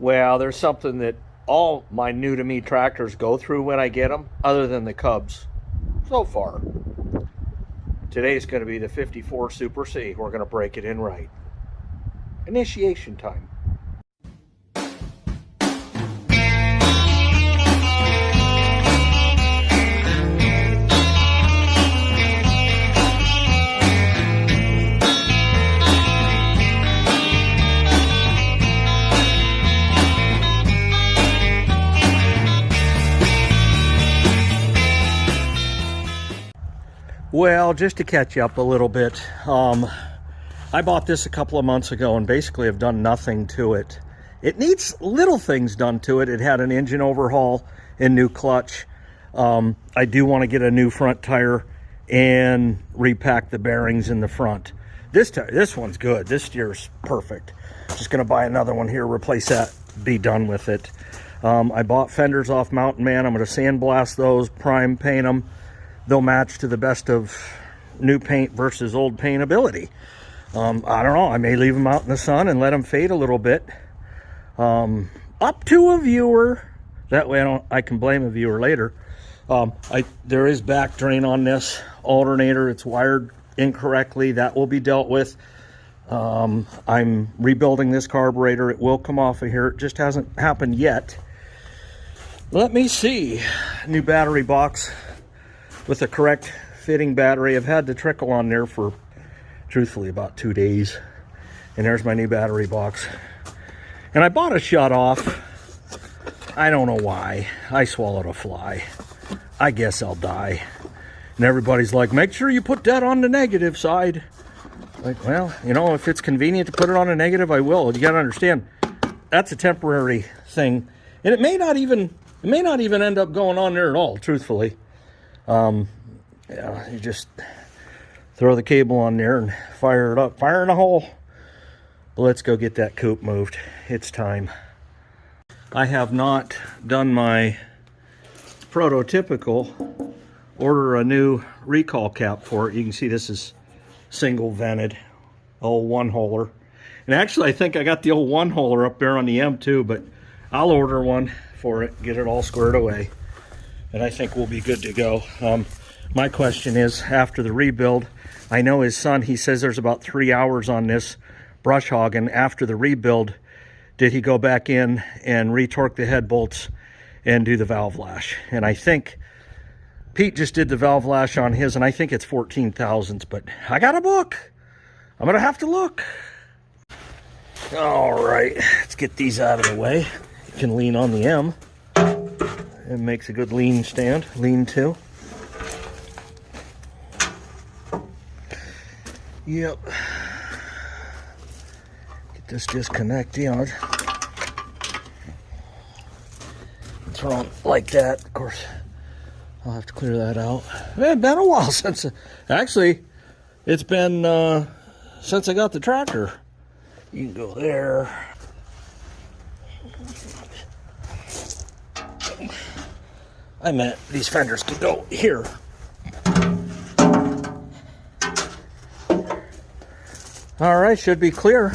Well, there's something that all my new to me tractors go through when I get them, other than the Cubs so far. Today's going to be the 54 Super C. We're going to break it in right. Initiation time. Well, just to catch you up a little bit, I bought this a couple of months ago and basically have done nothing to it. It needs little things done to it. It had an engine overhaul and new clutch. I do want to get a new front tire and repack the bearings in the front. This one's good. This steer's perfect. Just going to buy another one here, replace that, be done with it. I bought fenders off Mountain Man. I'm going to sandblast those, prime paint them. They'll match to the best of new paint versus old paint ability. I don't know. I may leave them out in the sun and let them fade a little bit. Up to a viewer. That way I can blame a viewer later. There is back drain on this alternator. It's wired incorrectly. That will be dealt with. I'm rebuilding this carburetor. It will come off of here. It just hasn't happened yet. Let me see. New battery box with the correct fitting battery. I've had the trickle on there for, truthfully, about 2 days. And there's my new battery box. And I bought a shut off. I don't know why. I swallowed a fly. I guess I'll die. And everybody's like, make sure you put that on the negative side. Like, well, you know, if it's convenient to put it on a negative, I will. You got to understand, that's a temporary thing. And it may not even end up going on there at all, truthfully. Yeah, you just throw the cable on there and fire it up. Fire in a hole. But let's go get that coupe moved. It's time. I have not done my prototypical order a new recall cap for it. You can see this is single vented, old one-holer. And actually, I think I got the old one-holer up there on the M2, but I'll order one for it, get it all squared away. And I think we'll be good to go. My question is, after the rebuild, I know his son, he says there's about 3 hours on this brush hogging. After the rebuild, did he go back in and retorque the head bolts and do the valve lash? And I think Pete just did the valve lash on his, and I think it's 14 thousandths, but I got a book. I'm gonna have to look. All right, let's get these out of the way. You can lean on the M. It makes a good lean stand, lean to. Yep. Get this disconnect out. Throw it like that. Of course, I'll have to clear that out. It's been a while since, actually, it's been since I got the tractor. You can go there. I meant these fenders can go here. All right, should be clear.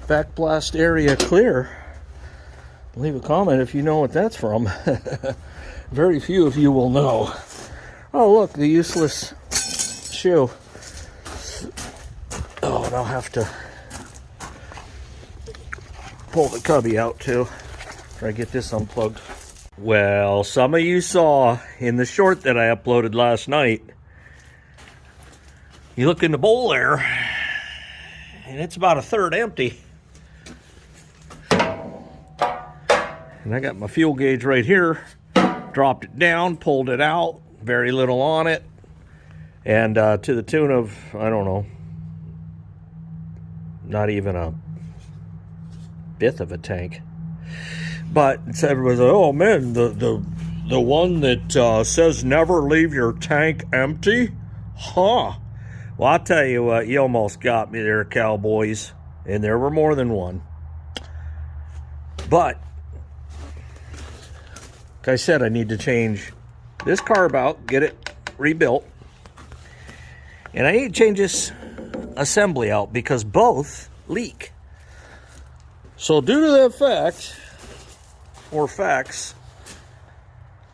Backblast area clear. Leave a comment if you know what that's from. Very few of you will know. Oh, look, the useless shoe. Oh, and I'll have to pull the cubby out too. Try to get this unplugged. Well, some of you saw in the short that I uploaded last night, you look in the bowl there, and it's about a third empty. And I got my fuel gauge right here, dropped it down, pulled it out, very little on it, and to the tune of, I don't know, not even a fifth of a tank. But everybody's like, oh man, the one that says never leave your tank empty? Huh. Well, I'll tell you what, you almost got me there, cowboys. And there were more than one. But, like I said, I need to change this carb out, get it rebuilt. And I need to change this assembly out because both leak. So due to that fact, or facts,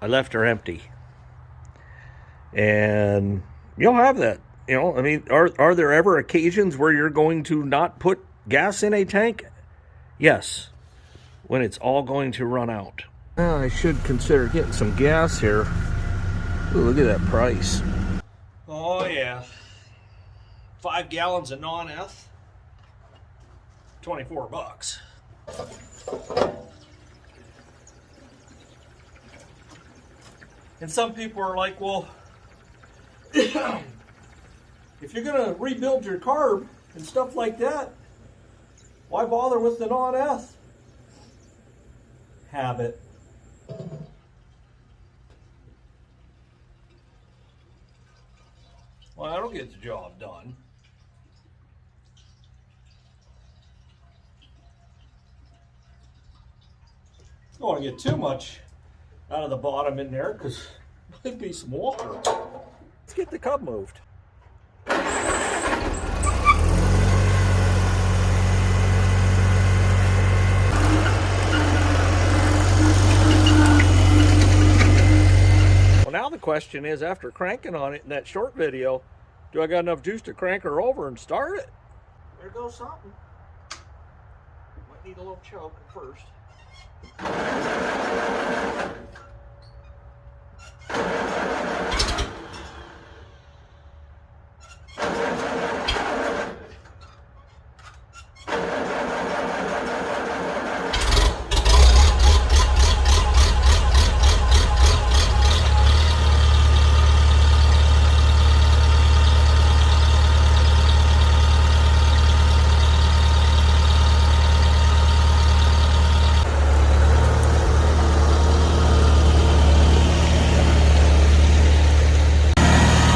I left her empty. And you'll have that. You know, I mean, are there ever occasions where you're going to not put gas in a tank? Yes, when it's all going to run out. I should consider getting some gas here. Ooh, look at that price. Oh yeah, 5 gallons of non-eth, 24 bucks. And some people are like, well, if you're gonna rebuild your carb and stuff like that, why bother with the non-eth? Habit. Well, that'll get the job done. Don't want to get too much out of the bottom in there because there'd be some water. Let's get the cub moved. Well, now the question is, after cranking on it in that short video, do I got enough juice to crank her over and start it? There goes something. Might need a little choke first.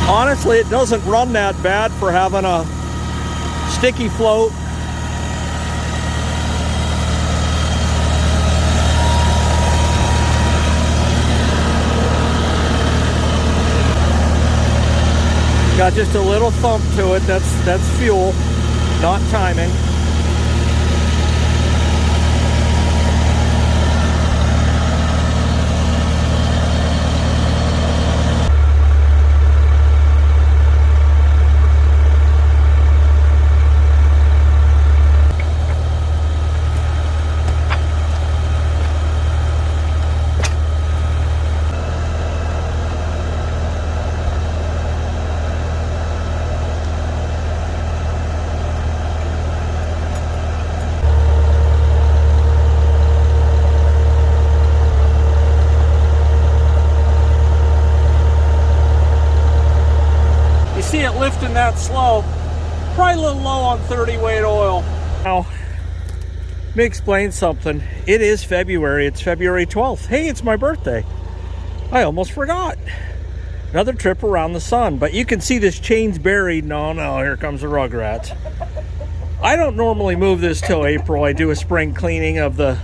Honestly, it doesn't run that bad for having a sticky float. Got just a little thump to it. That's fuel, not timing. See it lifting that slow, probably a little low on 30 weight oil. Now, let me explain something. It is February, it's February 12th. Hey, it's my birthday. I almost forgot. Another trip around the sun, but you can see this chain's buried. No, here comes the Rugrats. I don't normally move this till April. I do a spring cleaning of the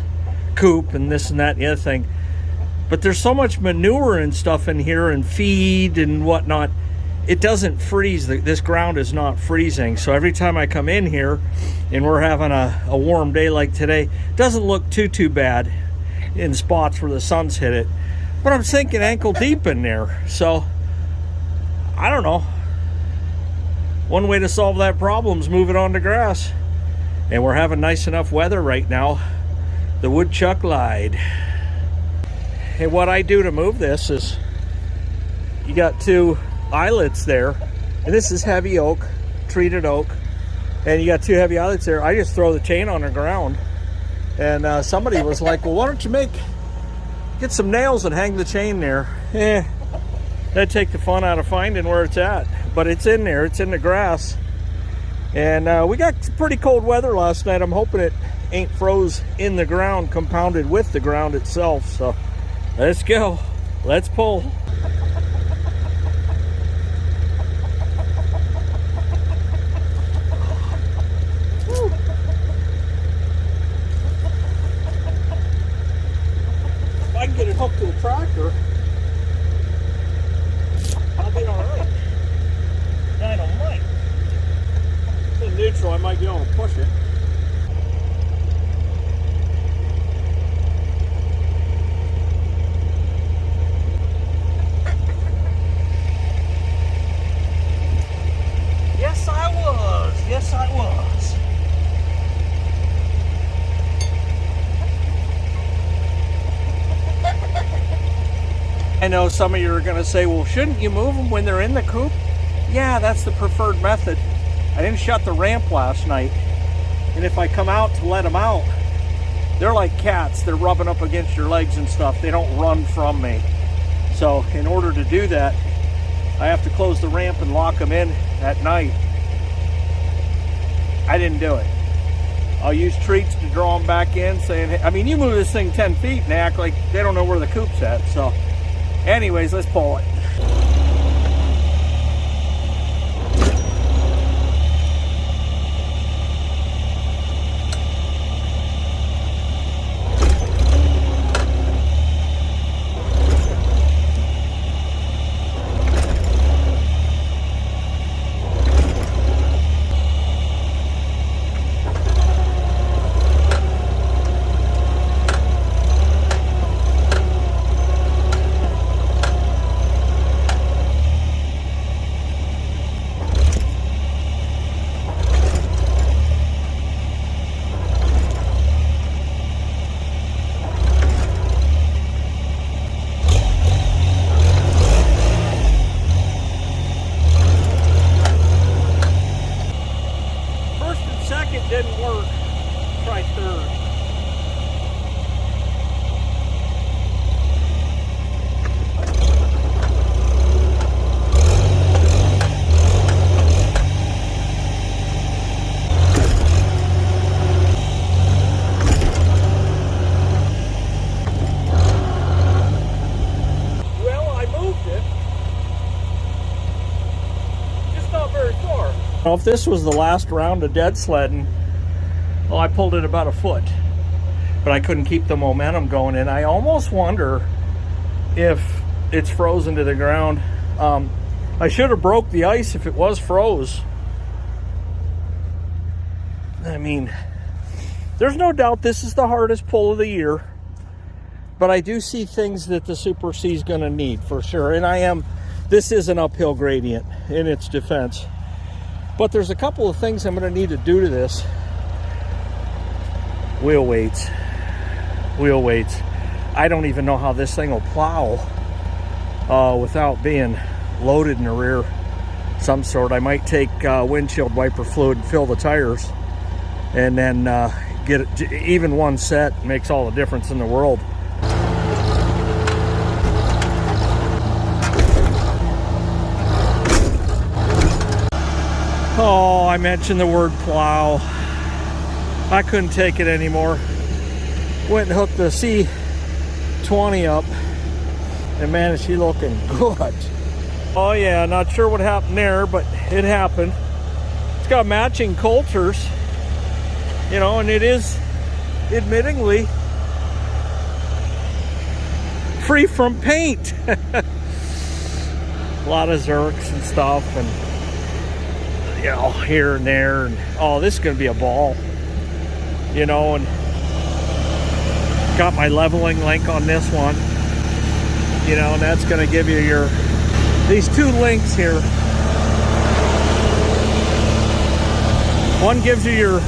coop and this and that and the other thing. But there's so much manure and stuff in here and feed and whatnot. It doesn't freeze. This ground is not freezing. So every time I come in here and we're having a warm day like today, it doesn't look too bad in spots where the sun's hit it. But I'm sinking ankle deep in there. So I don't know. One way to solve that problem is move it onto grass. And we're having nice enough weather right now. The woodchuck lied. And what I do to move this is, you got 2 eyelets there, and this is heavy oak, treated oak, and you got 2 heavy eyelets there. I just throw the chain on the ground, and somebody was like, well, why don't you get some nails and hang the chain there? That'd take the fun out of finding where it's at, but it's in there, it's in the grass. And we got pretty cold weather last night. I'm hoping it ain't froze in the ground, compounded with the ground itself. So let's go, let's pull. I can get it hooked to the tractor, I'll be alright. Dynamite. It's in neutral, I might be able to push it. know some of you are going to say, well, shouldn't you move them when they're in the coop? Yeah, that's the preferred method. I didn't shut the ramp last night, and if I come out to let them out, they're like cats. They're rubbing up against your legs and stuff. They don't run from me. So in order to do that, I have to close the ramp and lock them in at night. I didn't do it. I'll use treats to draw them back in, saying, hey, I mean, you move this thing 10 feet and they act like they don't know where the coop's at. So anyways, let's pull it. Didn't work. Try third. Well, I moved it. Just not very far. Well, if this was the last round of dead sledding, well, I pulled it about a foot, but I couldn't keep the momentum going, and I almost wonder if it's frozen to the ground. I should have broke the ice if it was froze. I mean, there's no doubt this is the hardest pull of the year, but I do see things that the Super C is going to need for sure, and this is an uphill gradient in its defense, but there's a couple of things I'm going to need to do to this. Wheel weights. I don't even know how this thing will plow without being loaded in the rear some sort. I might take windshield wiper fluid and fill the tires, and then get it. Even one set makes all the difference in the world. Oh, I mentioned the word plow. I couldn't take it anymore. Went and hooked the C20 up, and man, is she looking good. Oh yeah, not sure what happened there, but it happened. It's got matching coulters, you know, and it is admittingly free from paint. A lot of Zerks and stuff, and you know, here and there, and oh, this is gonna be a ball. You know, and got my leveling link on this one, you know, and that's going to give you these two links here. One gives you your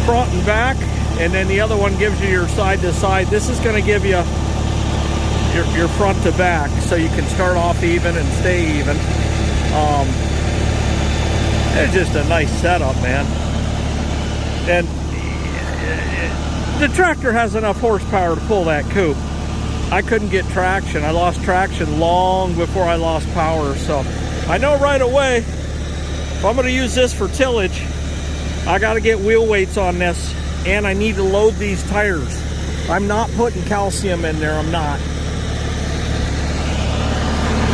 front and back, and then the other one gives you your side to side. This is going to give you your front to back, so you can start off even and stay even. It's just a nice setup, man. And the tractor has enough horsepower to pull that coupe. I couldn't get traction. I lost traction long before I lost power. So I know right away, if I'm going to use this for tillage, I got to get wheel weights on this, and I need to load these tires. I'm not putting calcium in there. I'm not.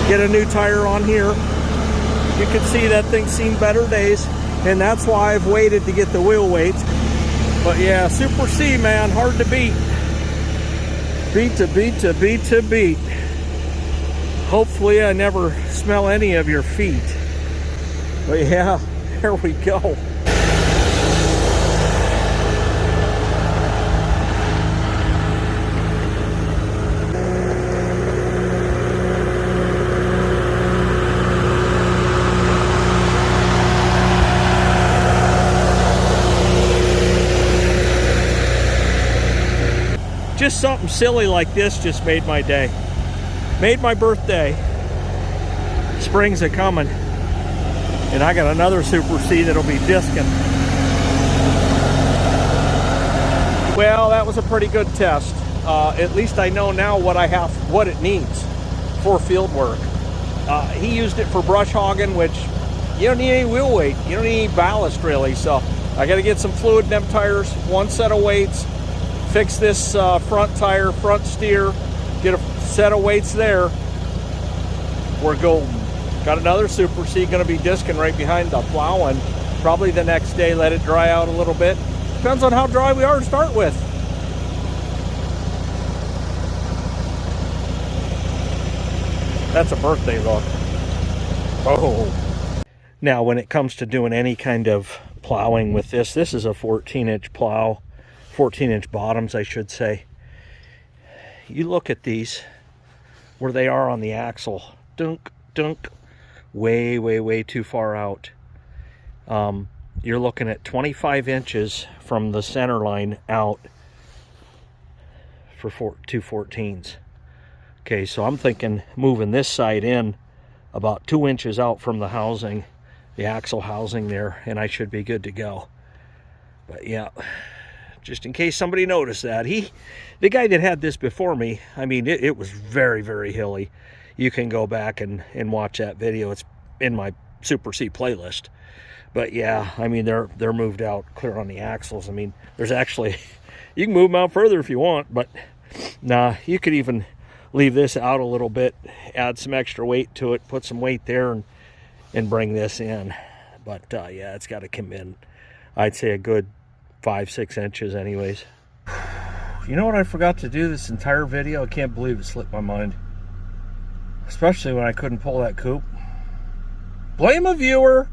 Get a new tire on here. You can see that thing's seen better days, and that's why I've waited to get the wheel weights. But yeah, Super C, man, hard to beat. Beat. Hopefully I never smell any of your feet. But yeah, there we go. Just something silly like this just made my day. Made my birthday. Spring's a-coming. And I got another Super C that'll be discing. Well, that was a pretty good test. At least I know now what it needs for field work. He used it for brush hogging, which you don't need any wheel weight. You don't need any ballast really. So I got to get some fluid in them tires, one set of weights, fix this front tire, front steer, get a set of weights there. We're golden. Got another Super C going to be discing right behind the plowing. Probably the next day, let it dry out a little bit. Depends on how dry we are to start with. That's a birthday look. Oh. Now, when it comes to doing any kind of plowing with this is a 14-inch plow, 14-inch bottoms, I should say. You look at these, where they are on the axle. Dunk, dunk. Way, way, way too far out. You're looking at 25 inches from the center line out for 214s. Okay, so I'm thinking moving this side in about 2 inches out from the housing, the axle housing there, and I should be good to go. But yeah, just in case somebody noticed that. The guy that had this before me, I mean, it was very, very hilly. You can go back and watch that video. It's in my Super C playlist. But yeah, I mean, they're moved out clear on the axles. I mean, there's actually, you can move them out further if you want, but nah, you could even leave this out a little bit, add some extra weight to it, put some weight there, and bring this in. But yeah, it's got to come in, I'd say a good 5-6 inches anyways. You know what I forgot to do this entire video? I can't believe it slipped my mind. Especially when I couldn't pull that coupe. Blame a viewer.